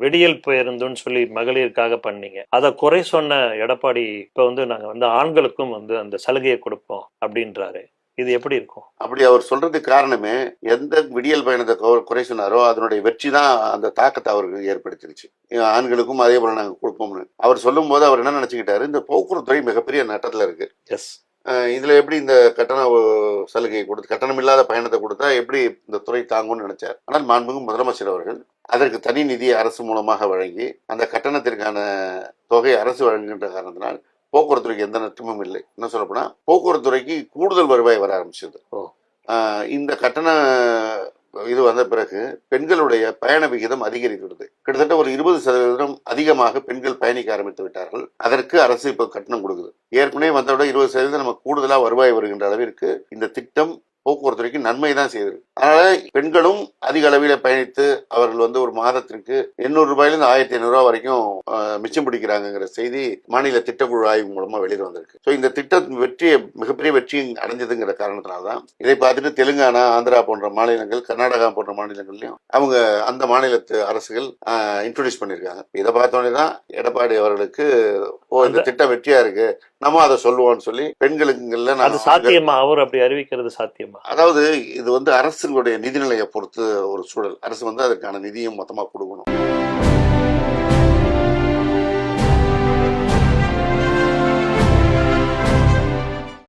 வெடியல் பேருந்துன்னு சொல்லி மகளிருக்காக பண்ணீங்க. அதை குறை சொன்ன எடப்பாடி இப்ப நாங்க ஆண்களுக்கும் அந்த சலுகையை கொடுப்போம் அப்படின்றாரு. இது எப்படி இருக்கும்? அப்படி அவர் சொல்றதுக்கு காரணமே, எந்த விடியல் பயணத்தை குறை சொன்னாரோ அதனுடைய வெற்றி தான் அந்த தாக்கத்தை அவருக்கு ஏற்படுத்திருச்சு. ஆண்களுக்கும் அதே போல நாங்க கொடுப்போம்னு அவர் சொல்லும் போது அவர் என்ன நினைச்சுக்கிட்டாரு, இந்த போக்குவரத்து துறை மிகப்பெரிய நட்டத்துல இருக்கு. எஸ், இதுல எப்படி இந்த கட்டண சலுகையை கொடுத்து கட்டணம் இல்லாத பயணத்தை கொடுத்தா எப்படி இந்த துறை தாங்கும்னு நினைச்சார். ஆனால் மாண்புமிகு முதலமைச்சர் அவர்கள் அதற்கு தனி நிதியை அரசு மூலமாக வழங்கி அந்த கட்டணத்திற்கான தொகை அரசு வழங்குகின்ற காரணத்தினால் போக்குவரத்துறைக்கு எந்த நஷ்டமும் இல்லை. என்ன சொல்லப்போனா போக்குவரத்துறைக்கு கூடுதல் வருவாய் வர ஆரம்பிச்சது. இந்த கட்டண இது வந்த பிறகு பெண்களுடைய பயண விகிதம் அதிகரிக்கிறது. கிட்டத்தட்ட ஒரு 20% அதிகமாக பெண்கள் பயணிக்க ஆரம்பித்து விட்டார்கள். அதற்கு அரசு இப்ப கட்டணம் கொடுக்குது. ஏற்கனவே வந்தவிட 20% நமக்கு கூடுதலா வருவாய் வருகின்ற அளவிற்கு இந்த திட்டம் போக்குவரத்துறைக்கு நன்மை தான் செய்தது. அதனால பெண்களும் அதிக அளவில் பயணித்து அவர்கள் ஒரு மாதத்திற்கு 800 ரூபாயிலிருந்து 1500 ரூபாய் வரைக்கும் மிச்சம் பிடிக்கிறாங்கிற செய்தி மாநில திட்டக்குழு ஆய்வு மூலமா வெளியில் வந்திருக்கு. ஸோ இந்த திட்டம் மிகப்பெரிய வெற்றி அடைஞ்சதுங்கிற காரணத்தினால்தான் இதை பார்த்துட்டு தெலுங்கானா, ஆந்திரா போன்ற மாநிலங்கள், கர்நாடகா போன்ற மாநிலங்கள்லயும் அவங்க அந்த மாநிலத்து அரசுகள் இன்ட்ரோடியூஸ் பண்ணிருக்காங்க. இதை பார்த்தோன்னே தான் எடப்பாடி அவர்களுக்கு இந்த திட்டம் வெற்றியா இருக்கு, நம்ம அதை சொல்லுவோம்னு சொல்லி பெண்களுக்கு சாத்தியமா அவர் அப்படி அறிவிக்கிறது சாத்தியமா? அதாவது இது அரசுடைய நிதிநிலையை பொறுத்து ஒரு சூழல். அரசு அதற்கான நிதியும் மொத்தமா கொடுக்கணும்.